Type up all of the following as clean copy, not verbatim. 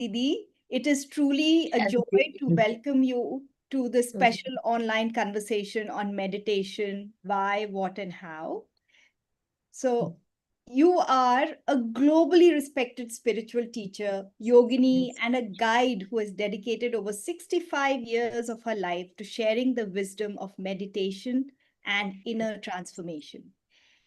Didi, it is truly a joy to welcome you to this special online conversation on meditation, why, what, and how. So, you are a globally respected spiritual teacher, yogini, and a guide who has dedicated over 65 years of her life to sharing the wisdom of meditation and inner transformation.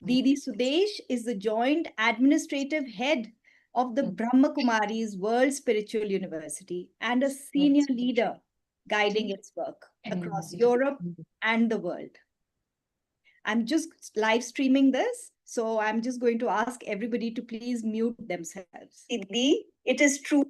Didi Sudesh is the joint administrative head of the Brahma Kumari's World Spiritual University and a senior leader guiding its work across Europe and the world. I'm just live streaming this, so I'm just going to ask everybody to please mute themselves. Didi, it is true.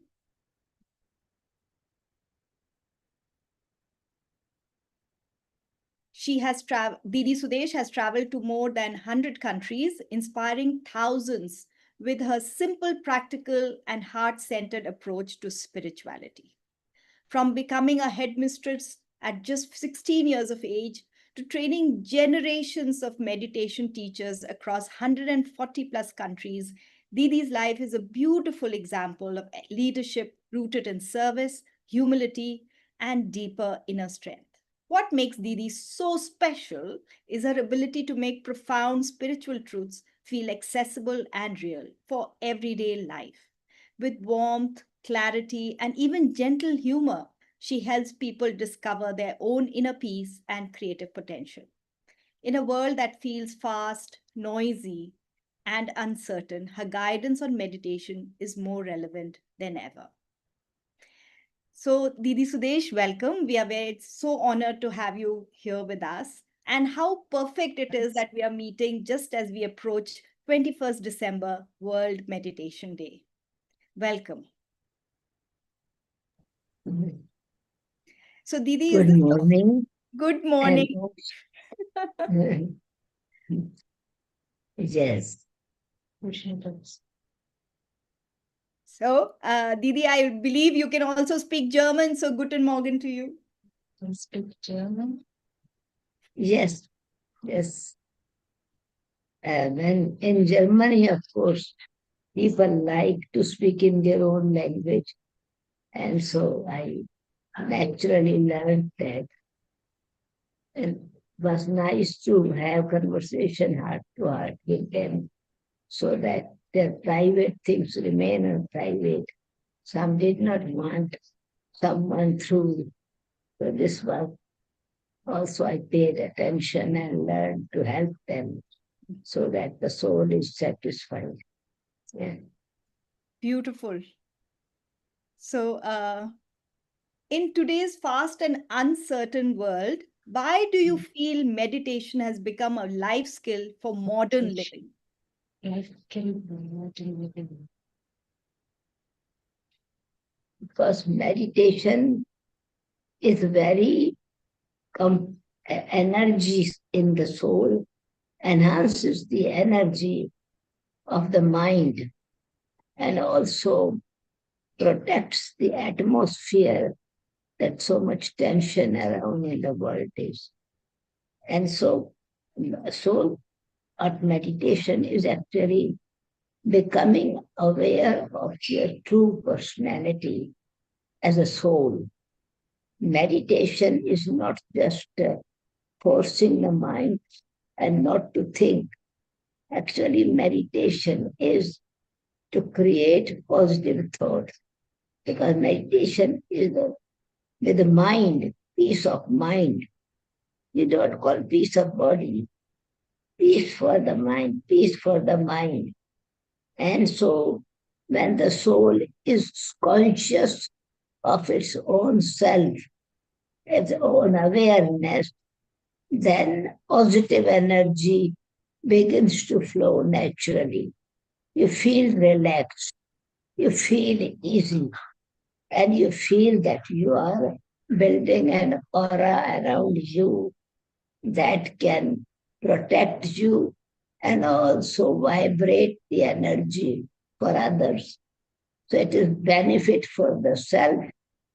Didi Sudesh has traveled to more than 100 countries, inspiring thousands with her simple, practical, and heart-centered approach to spirituality. From becoming a headmistress at just 16 years of age to training generations of meditation teachers across 140 plus countries, Didi's life is a beautiful example of leadership rooted in service, humility, and deeper inner strength. What makes Didi so special is her ability to make profound spiritual truths feel accessible and real for everyday life. With warmth, clarity, and even gentle humor, she helps people discover their own inner peace and creative potential. In a world that feels fast, noisy, and uncertain, her guidance on meditation is more relevant than ever. So, Didi Sudesh, welcome. We are so honored to have you here with us. And how perfect it is that we are meeting just as we approach 21st December, World Meditation Day. Welcome. So, Didi, good morning. Good morning. Yes. So, Didi, I believe you can also speak German. So, guten Morgen to you. Can speak German? Yes, yes. And in Germany, of course, people like to speak in their own language. And so I naturally learned that. And it was nice to have conversation heart to heart with them so that their private things remain private. Some did not want someone through. So this was also I paid attention and learned to help them so that the soul is satisfied. Yeah. Beautiful. So, in today's fast and uncertain world, why do you feel meditation has become a life skill for modern living? Life skill for modern living. Because meditation is very energy in the soul, enhances the energy of the mind, and also protects the atmosphere that so much tension around in the world is. And so art meditation is actually becoming aware of your true personality as a soul. Meditation is not just forcing the mind and not to think. Actually, meditation is to create positive thoughts because meditation is with the mind, peace of mind. You don't call peace of body, peace for the mind, peace for the mind. And so when the soul is conscious of its own self, its own awareness, then positive energy begins to flow naturally. You feel relaxed, you feel easy, and you feel that you are building an aura around you that can protect you and also vibrate the energy for others. So it is benefit for the self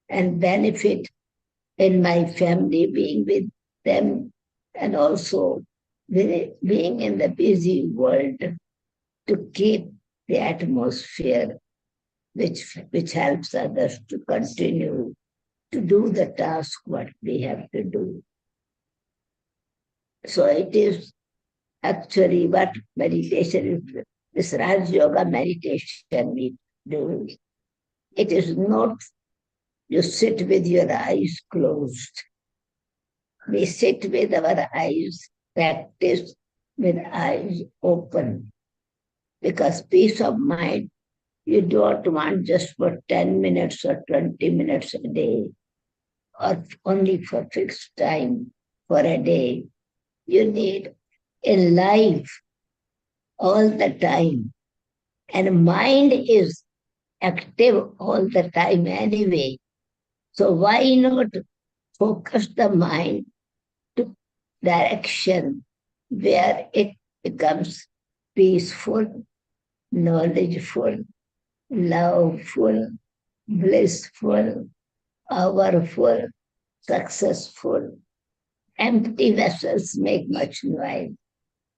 and benefit in my family, being with them, and also being in the busy world to keep the atmosphere which helps others to continue to do the task what we have to do. So it is actually what meditation is. This Raj Yoga meditation we do. It is not you sit with your eyes closed. We sit with our eyes, practice with eyes open. Because peace of mind, you don't want just for 10 minutes or 20 minutes a day, or only for fixed time for a day. You need in life all the time. And mind is active all the time anyway. So why not focus the mind to direction where it becomes peaceful, knowledgeful, loveful, blissful, powerful, successful. Empty vessels make much noise.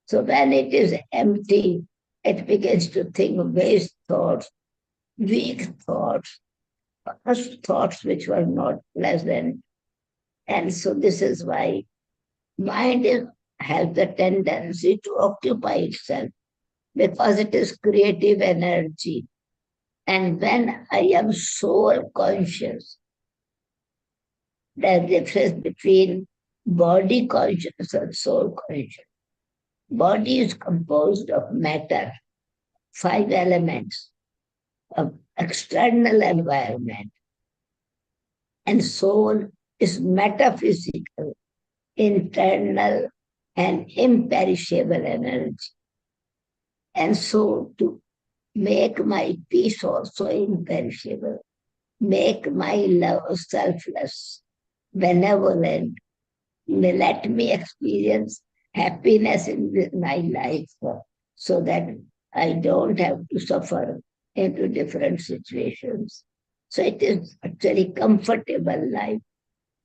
So when it is empty, it begins to think waste thoughts, weak thoughts, harsh thoughts which were not pleasant. And so this is why mind has the tendency to occupy itself because it is creative energy. And when I am soul conscious, the difference between body conscious and soul conscious. Body is composed of matter, 5 elements of external environment, and soul is metaphysical, internal, and imperishable energy. And so to make my peace also imperishable, make my love selfless, benevolent, let me experience happiness in my life so that I don't have to suffer into different situations. So it is actually comfortable life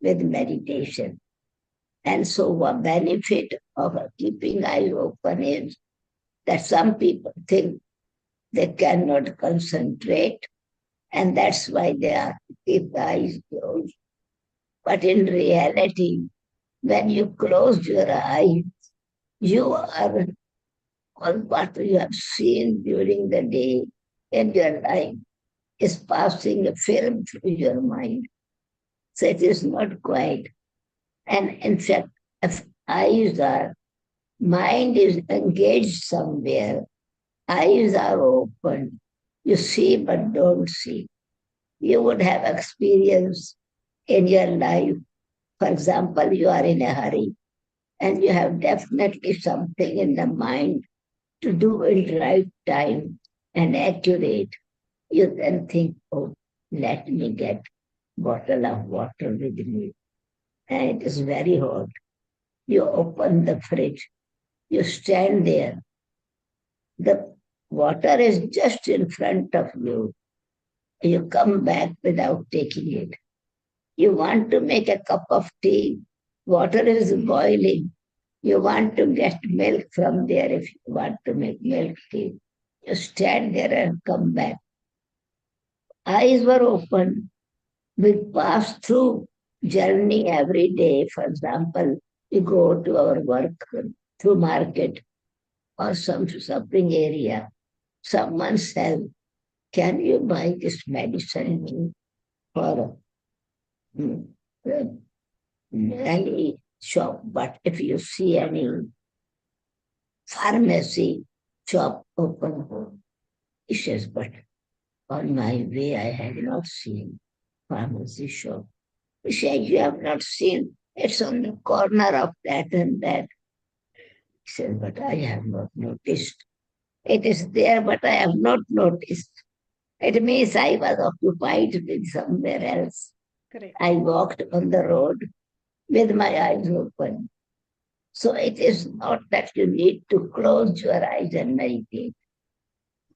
with meditation. And so one benefit of keeping eyes open is that some people think they cannot concentrate, and that's why they are to keep the eyes closed. But in reality, when you close your eyes, you are all what you have seen during the day in your life is passing a film through your mind. So it is not quiet. And in fact, if eyes are, mind is engaged somewhere, eyes are open, you see but don't see. You would have experience in your life. For example, you are in a hurry and you have definitely something in the mind to do in right time and accurate. You then think, oh, let me get bottle of water with me. And it is very hot. You open the fridge, you stand there. The water is just in front of you. You come back without taking it. You want to make a cup of tea. Water is boiling. You want to get milk from there if you want to make milk tea. You stand there and come back. Eyes were open. We pass through journey every day. For example, we go to our work through market or some shopping area. Someone says, can you buy this medicine for any shop? But if you see any pharmacy shop open, he says, but on my way I had not seen pharmacy shop. He said, you have not seen, it's on the corner of that and that. He said, but I have not noticed. It is there, but I have not noticed. It means I was occupied with somewhere else. Correct. I walked on the road with my eyes open. So it is not that you need to close your eyes and meditate.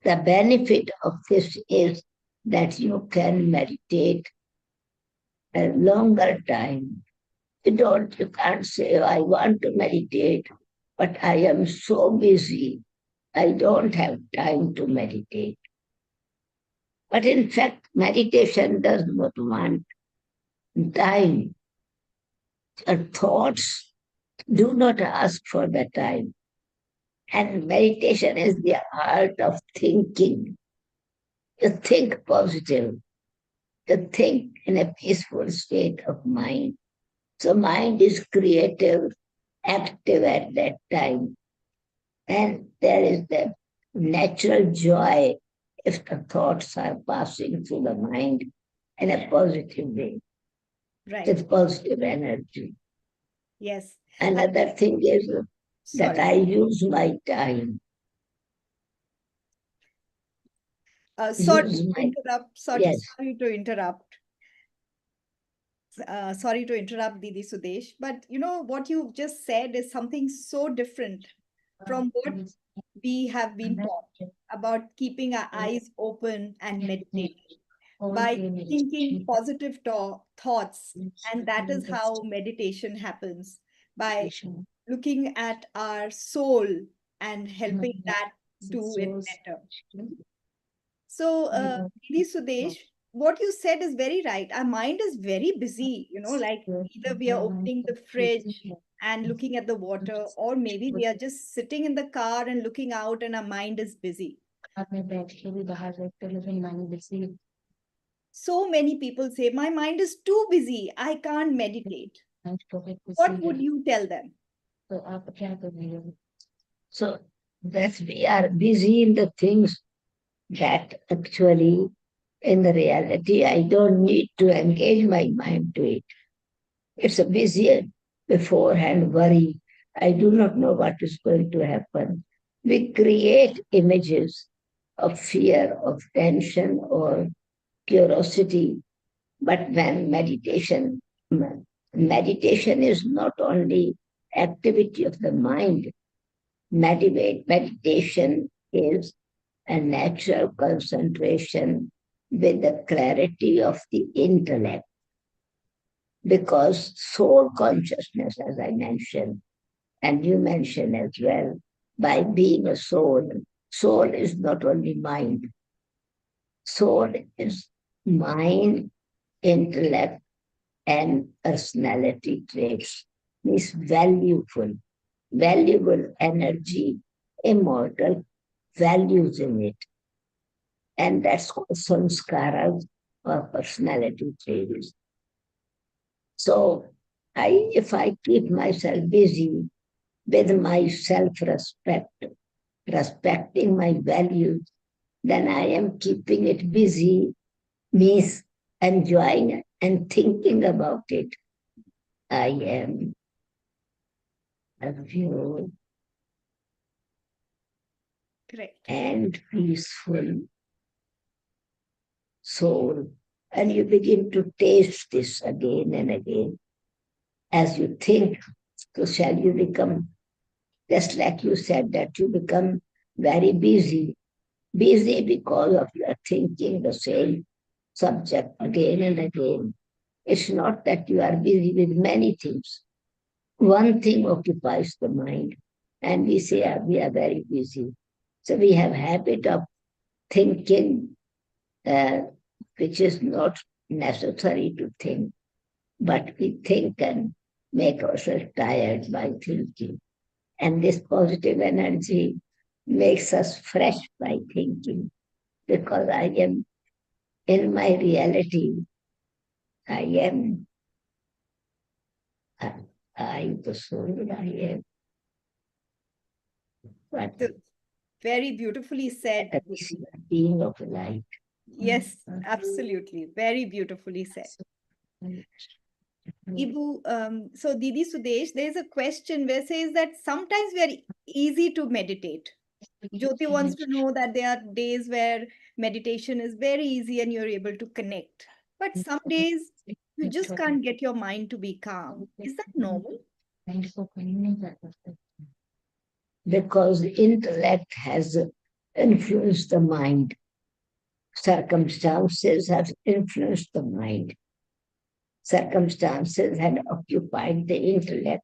The benefit of this is that you can meditate a longer time. You can't say, oh, I want to meditate, but I am so busy. I don't have time to meditate. But in fact, meditation does not want time. Our thoughts do not ask for the time. And meditation is the art of thinking. You think positive, you think in a peaceful state of mind. So mind is creative, active at that time. And there is the natural joy if the thoughts are passing through the mind in a positive way, Right. with positive energy. Yes. Another thing is that Sorry. I use my time. Sorry Use to my interrupt. yes. Sorry to interrupt. Sorry to interrupt, Didi Sudesh, but you know what you just said is something so different from what we have been taught about keeping our eyes open and meditating by thinking positive thoughts. And that is how meditation happens, by looking at our soul and helping that do it better. So, Didi Sudesh, what you said is very right. Our mind is very busy, like either we are opening the fridge and looking at the water, or maybe we are just sitting in the car and looking out and our mind is busy. So many people say, my mind is too busy. I can't meditate. What would you tell them? So that we are busy in the things that actually in the reality I don't need to engage my mind to it. It's a busy beforehand worry. I do not know what is going to happen. We create images of fear, of tension, or curiosity. But when meditation is not only activity of the mind, meditation is a natural concentration with the clarity of the intellect. Because soul consciousness, as I mentioned, and you mentioned as well, by being a soul, soul is not only mind, soul is mind, intellect, and personality traits. Means valuable energy, immortal values in it. And that's called samskaras or personality traits. So if I keep myself busy with my self-respect, respecting my values, then I am keeping it busy, means enjoying and thinking about it. I am a pure Correct. and peaceful soul. And you begin to taste this again and again. As you think, so shall you become, just like you said, that you become very busy. Busy because of your thinking the same subject again and again. It's not that you are busy with many things. One thing occupies the mind, and we say we are very busy. So we have habit of thinking, uh, which is not necessary to think, but we think and make ourselves tired by thinking. And this positive energy makes us fresh by thinking, because I am in my reality, I am, I, the soul, I am, but So, very beautifully said. a being of light. Yes, absolutely. Very beautifully said. Ibu, so Didi Sudesh, there's a question where says that sometimes we are easy to meditate. Jyoti wants to know that there are days where meditation is very easy and you're able to connect. But some days you just can't get your mind to be calm. Is that normal? Because intellect has influenced the mind. Circumstances have influenced the mind. Circumstances had occupied the intellect,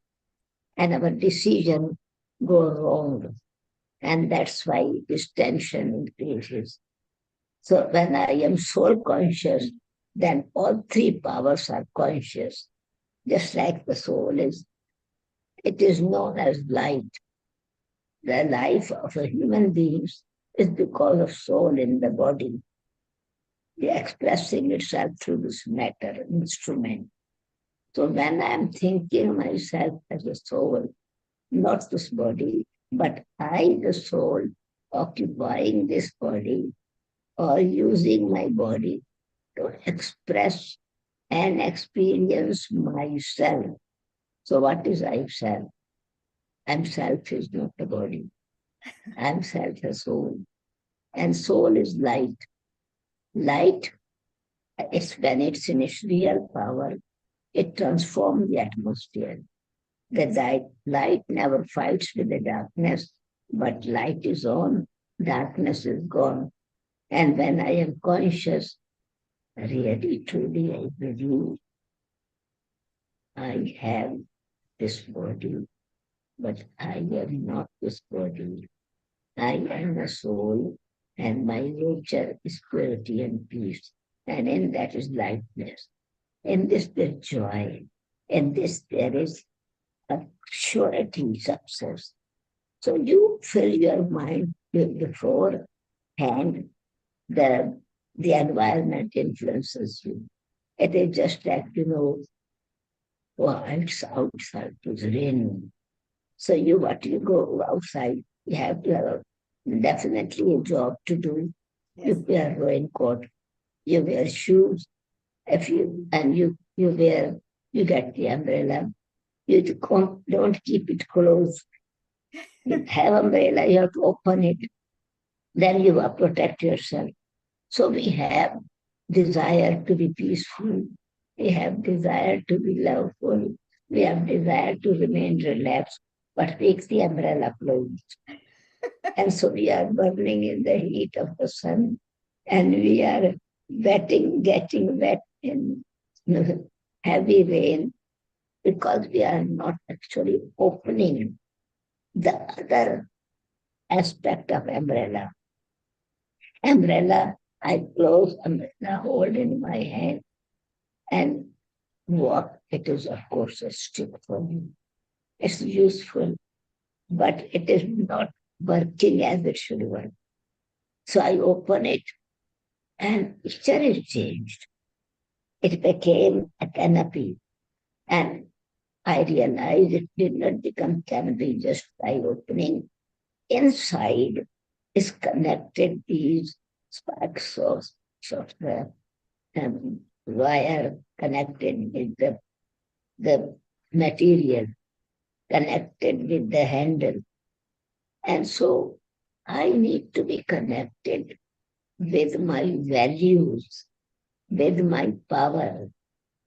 and our decision go wrong. And that's why this tension increases. So when I am soul conscious, then all three powers are conscious, just like the soul is. It is known as light. The life of a human being is because of soul in the body, expressing itself through this matter instrument. So when I am thinking myself as a soul, not this body, but I, the soul, occupying this body or using my body to express and experience myself. So what is I self? I'm self is not the body. I'm self a soul. And soul is light. Light is when it's in its real power, it transforms the atmosphere. The light never fights with the darkness, but light is on, darkness is gone. And when I am conscious, really, truly, I believe I have this body, but I am not this body. I am a soul, and my nature is purity and peace. And in that is lightness. In this there is joy. In this there is a surety, success. So you fill your mind beforehand, the, the environment influences you. It is just like, well, it's outside, it's raining. So you go outside, you have to have definitely a job to do. Yes. You wear raincoat, you wear shoes, if you and you get the umbrella. You don't keep it closed. You have umbrella, you have to open it. Then you will protect yourself. So we have desire to be peaceful. We have desire to be loveful. We have desire to remain relaxed, but takes the umbrella closed. And so we are burning in the heat of the sun, and we are getting wet in heavy rain because we are not actually opening the other aspect of umbrella. Umbrella, I close umbrella, hold in my hand, and walk. It is, of course, a stick for me. It's useful, but it is not working as it should work. So I open it, and picture is changed. It became a canopy, and I realized it did not become canopy just by opening. Inside is connected these sparks of software wire connected with the material, connected with the handle. And so I need to be connected with my values, with my power,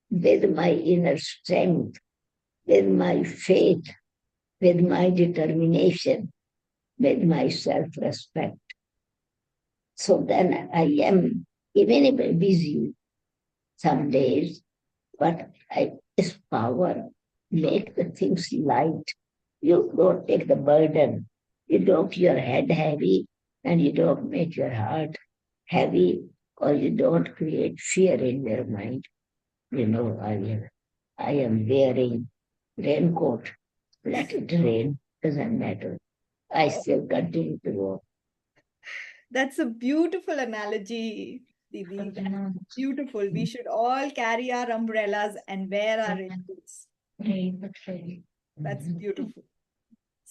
with my inner strength, with my faith, with my determination, with my self respect. So then I am, even if I'm busy some days, but this power make the things light. You don't take the burden. You don't make your head heavy, and you don't make your heart heavy, or you don't create fear in your mind. I am wearing raincoat. Let it rain, doesn't matter. I still continue to walk. That's a beautiful analogy, Didi. That's beautiful. We should all carry our umbrellas and wear our raincoats. That's beautiful.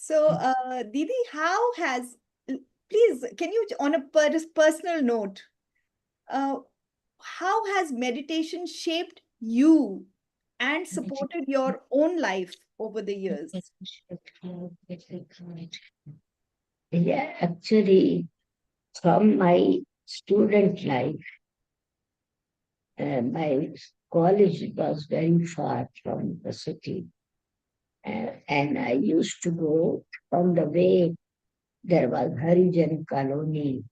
So, Didi, please, can you, on a personal note, how has meditation shaped you and supported your own life over the years? Yeah, actually, from my student life, my college was very far from the city. And I used to go on the way. There was Harijan colony,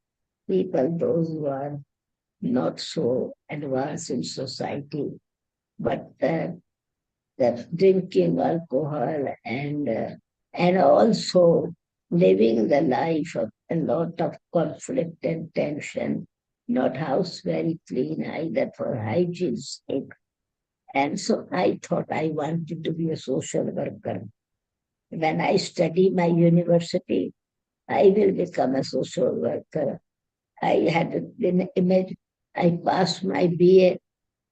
people, those who are not so advanced in society, but the drinking alcohol and also living the life of a lot of conflict and tension. not house very clean either for hygiene's sake. And so I thought I wanted to be a social worker. When I study my university, I will become a social worker. I had an image. I passed my BA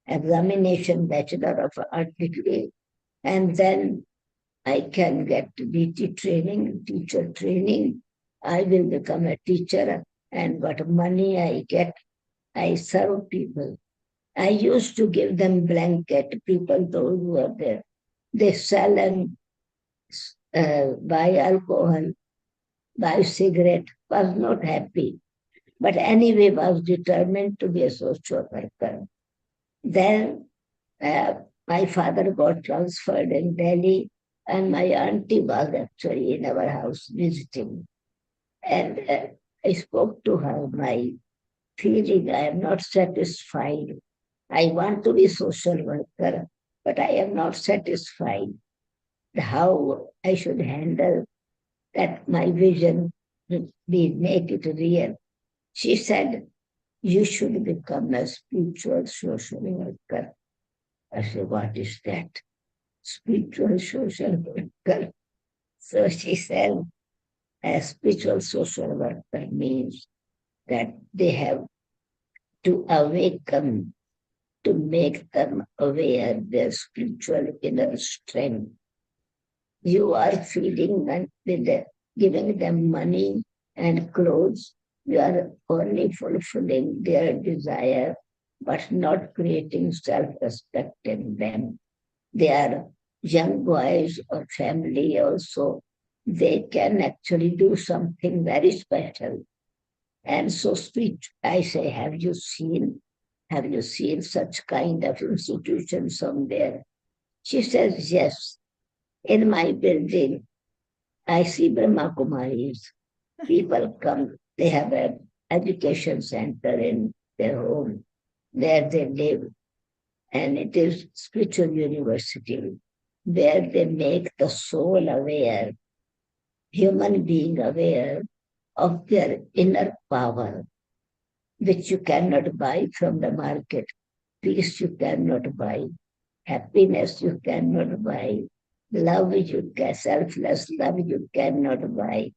examination, Bachelor of Art degree, and then I can get DT training, teacher training. I will become a teacher, and what money I get, I serve people. I used to give them blanket, people those who are there. They sell and buy alcohol, buy cigarette, was not happy. But anyway, was determined to be a social worker. Then uh, my father got transferred in Delhi, and my auntie was actually in our house visiting. And I spoke to her, my feeling, I am not satisfied. I want to be social worker, but I am not satisfied how I should handle that my vision be make it real. She said, you should become a spiritual social worker. I said, what is that? Spiritual social worker. So she said, a spiritual social worker means that they have to awaken, to make them aware their spiritual inner strength. You are feeding them with giving them money and clothes. You are only fulfilling their desire, but not creating self-respect in them. They are young boys or family also. They can actually do something very special. And so sweet, I say, have you seen such kind of institution somewhere? She says, yes. In my building, I see Brahma Kumaris. People come, they have an education center in their home, where they live, and it is spiritual university, where they make the soul aware, human being aware of their inner power, which you cannot buy from the market. Peace you cannot buy. Happiness you cannot buy. Love you can, selfless love you cannot buy.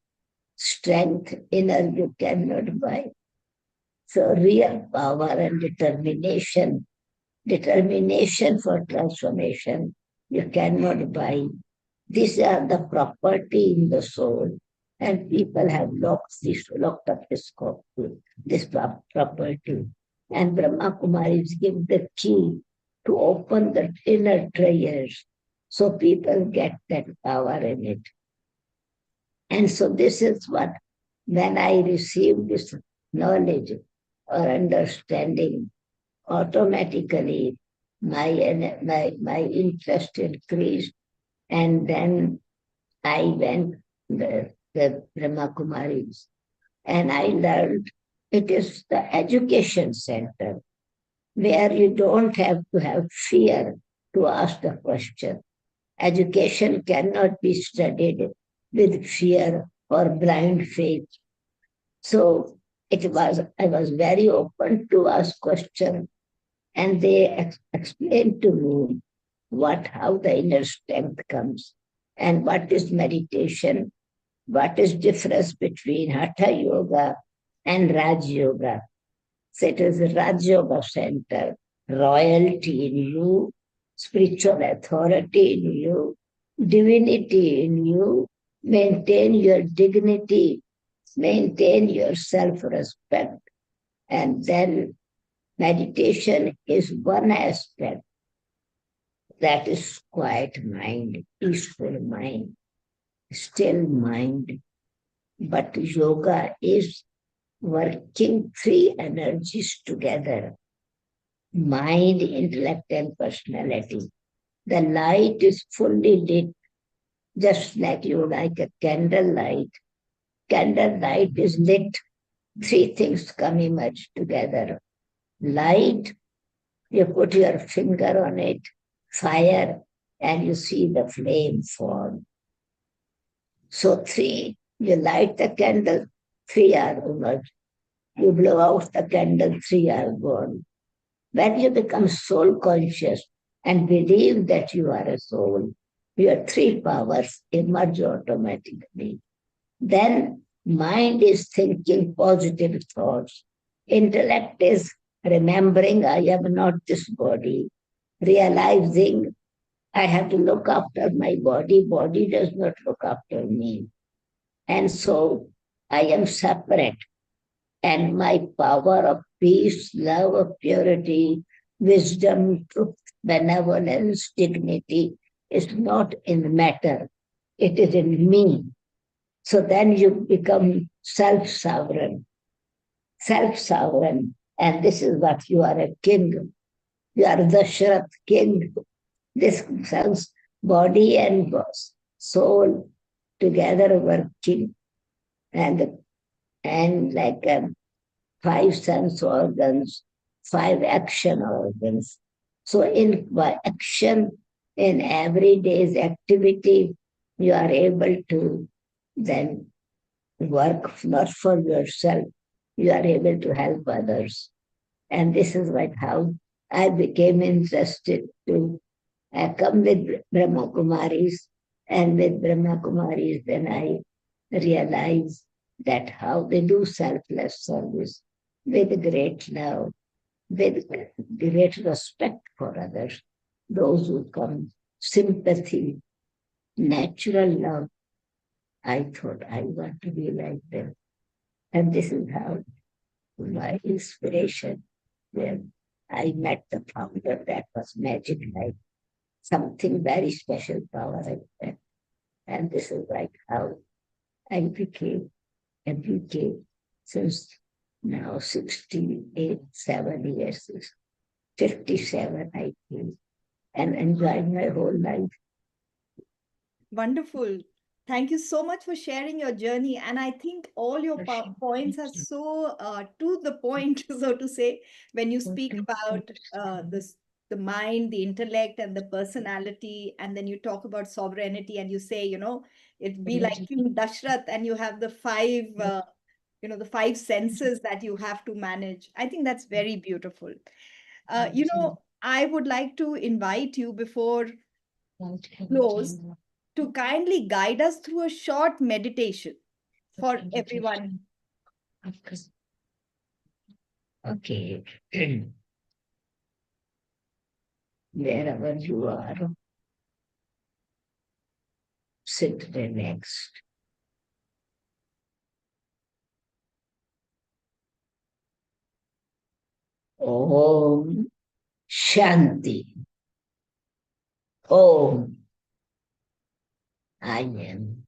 Strength inner you cannot buy. So real power and determination for transformation you cannot buy. These are the property in the soul, and people have locked up this property. And Brahma Kumaris give the key to open the inner treasures, so people get that power in it. And so this is what, when I received this knowledge or understanding, automatically my interest increased. And then I went the Brahma Kumaris, and I learned it is the education center where you don't have to have fear to ask the question. Education cannot be studied with fear or blind faith. So I was very open to ask questions, and they explained to me how the inner strength comes, and what is meditation, what is difference between Hatha Yoga and Raj Yoga. So it is the Raj Yoga center, royalty in you, spiritual authority in you, divinity in you, maintain your dignity, maintain your self-respect. And then meditation is one aspect, that is quiet mind, peaceful mind, still mind. But yoga is working three energies together: mind, intellect, and personality. The light is fully lit, just like you like a candlelight. Candlelight is lit, three things come emerge together. Light, you put your finger on it, fire, and you see the flame form. So three, you light the candle, three are emerged. You blow out the candle, three are gone. When you become soul conscious and believe that you are a soul, your three powers emerge automatically. Then mind is thinking positive thoughts. Intellect is remembering I am not this body, realizing I have to look after my body. Body does not look after me. And so I am separate. And my power of peace, love, of purity, wisdom, truth, benevolence, dignity is not in matter. It is in me. So then you become self-sovereign, self-sovereign. And this is what you are, a king. You are the Sharath king. This sounds body and soul together working and like five sense organs, five action organs. So in action, in everyday's activity, you are able to then work not for yourself. You are able to help others. And this is like how I became interested to come with Brahma Kumaris. And with Brahma Kumaris, then I realized that how they do selfless service with great love, with great respect for others. Those who come, sympathy, natural love. I thought I want to be like them. And this is how my inspiration, when I met the founder, that was magic, like something very special power like that. And this is like how I became educated since now 68, 7 years, 57, I think, and enjoying my whole life. Wonderful. Thank you so much for sharing your journey. And I think all your points are so to the point, so to say, when you speak about the mind, the intellect, and the personality, and then you talk about sovereignty, and you say, it'd be like King Dashrath, and you have the the five senses that you have to manage. I think that's very beautiful. I would like to invite you before close to kindly guide us through a short meditation for everyone. Okay. Wherever you are, sit relaxed. Om Shanti. Om I am.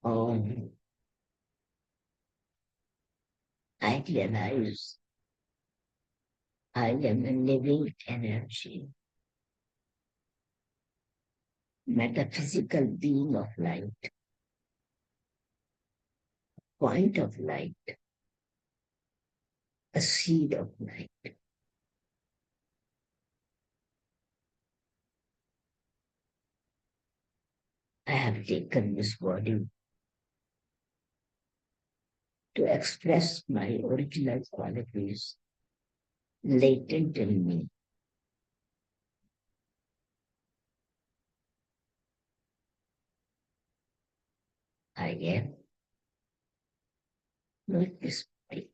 Om I realize I am a living energy, metaphysical being of light, point of light, a seed of light. I have taken this body to express my original qualities latent in me. I am not this body,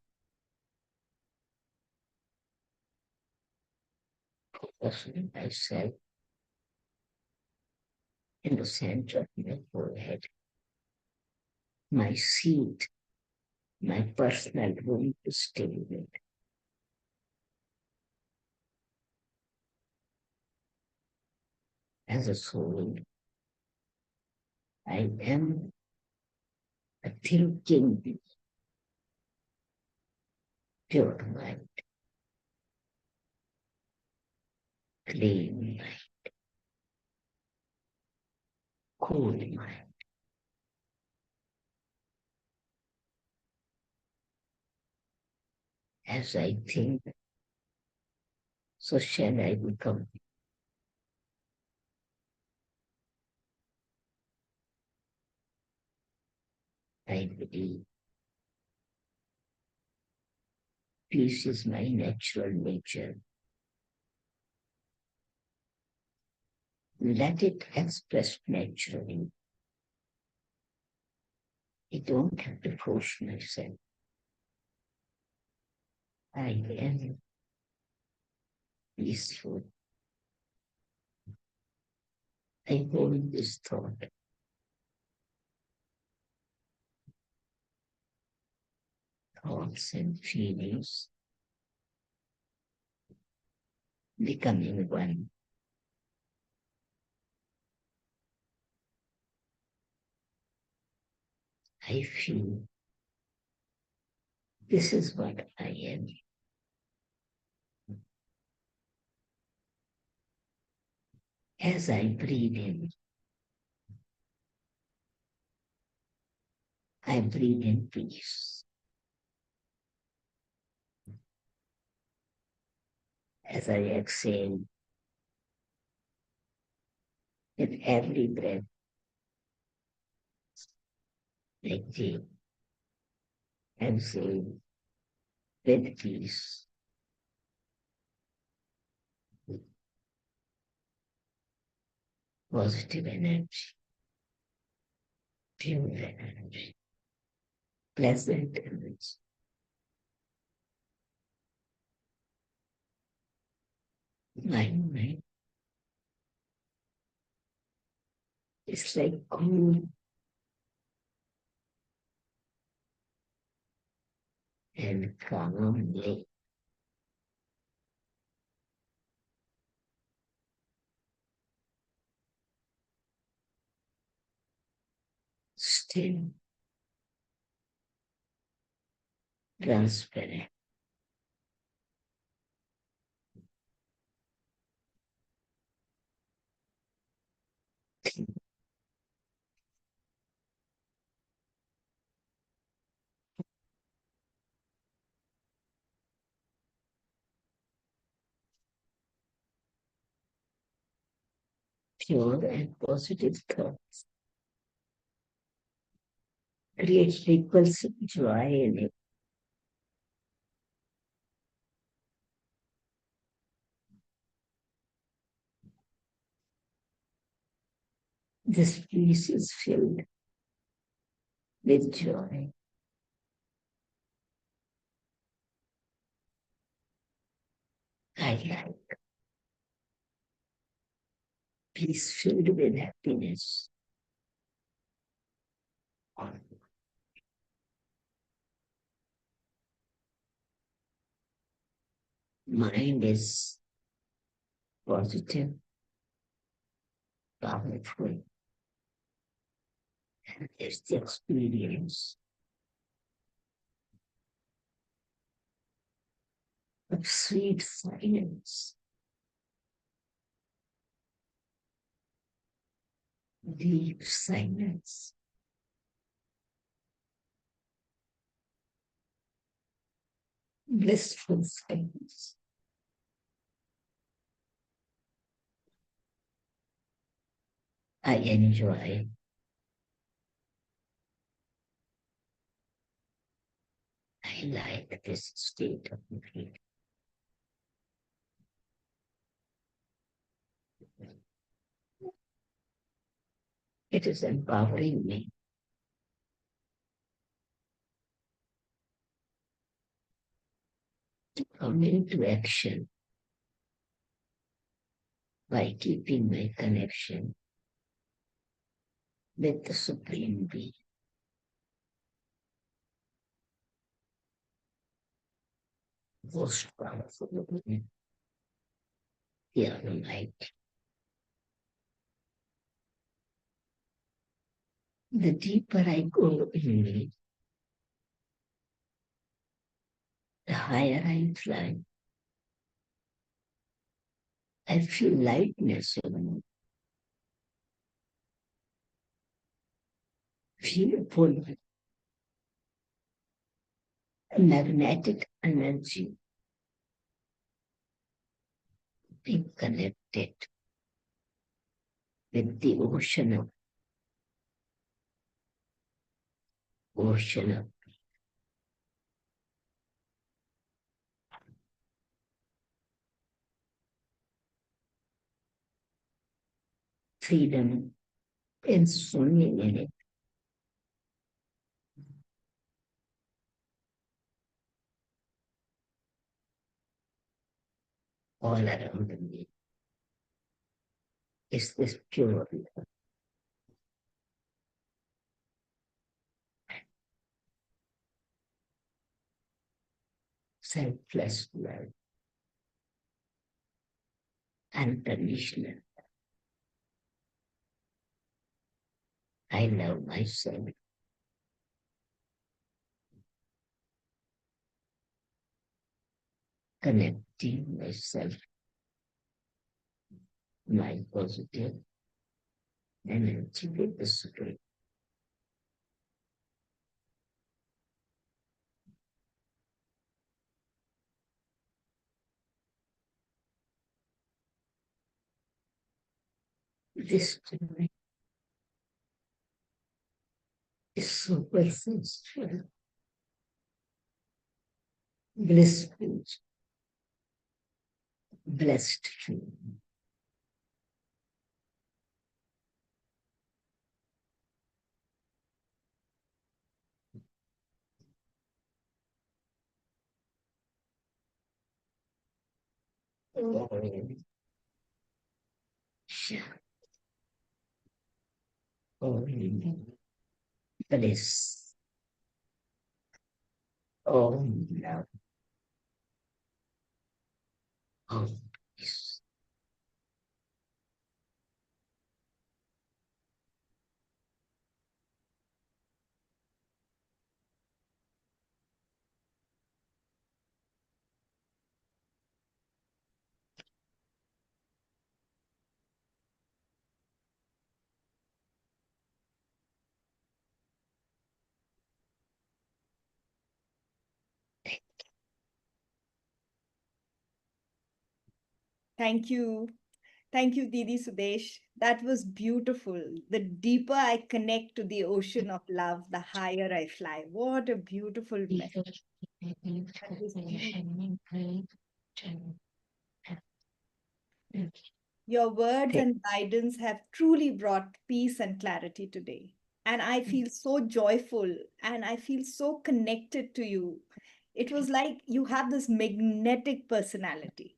focusing myself in the center of my forehead, my seat, my personal room to stay with. As a soul, I am a thinking, pure mind, clean mind, cool mind. As I think, so shall I become. I believe peace is my natural nature. Let it express naturally. I don't have to force myself. I am peaceful. I hold this thought. Thoughts and feelings becoming one. I feel this is what I am. As I breathe in, I breathe in peace. As I exhale, with every breath, I take, exhale with peace. Positive energy, pure energy, pleasant energy. My mind is like cool and calm lake. Still, transparent. Pure and positive thoughts create repulsive joy in it. This peace is filled with joy. I like peace filled with happiness. Mind is positive, powerful, and it's the experience of sweet silence, deep silence, blissful silence. I enjoy. I like this state of being. It is empowering me to come into action by keeping my connection with the Supreme Being, most powerful being, the Almighty. The deeper I go in me, the higher I fly. I feel lightness in me, feel pull, magnetic energy, being connected with the ocean of ocean of freedom and swimming in it. All around me is this pure love, selfless love, unconditional. I love myself. Connecting myself, my positive energy with the spirit. This joy is so essential, blissful, blessed feeling. Oh, bliss. Oh, love. Oh, peace. Thank you. Thank you, Didi Sudesh. That was beautiful. The deeper I connect to the ocean of love, the higher I fly. What a beautiful message. That was beautiful. Your words and guidance have truly brought peace and clarity today. And I feel so joyful and I feel so connected to you. It was like you have this magnetic personality.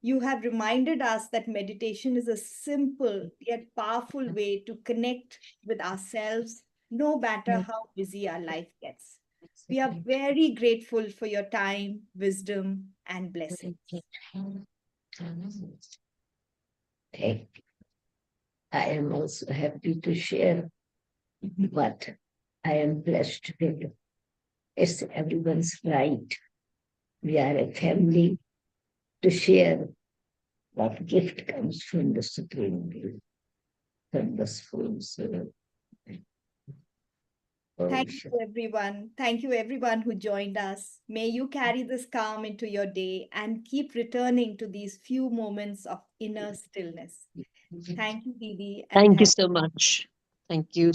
You have reminded us that meditation is a simple yet powerful way to connect with ourselves, no matter how busy our life gets. We are very grateful for your time, wisdom, and blessings. Thank you. I am also happy to share what I am blessed with. It's everyone's right. We are a family to share what gift comes from the Supreme Being, from the Supreme Soul. Thank you, everyone. Thank you, everyone who joined us. May you carry this calm into your day and keep returning to these few moments of inner stillness. Thank you, Didi, and Thank you thank so much. Thank you.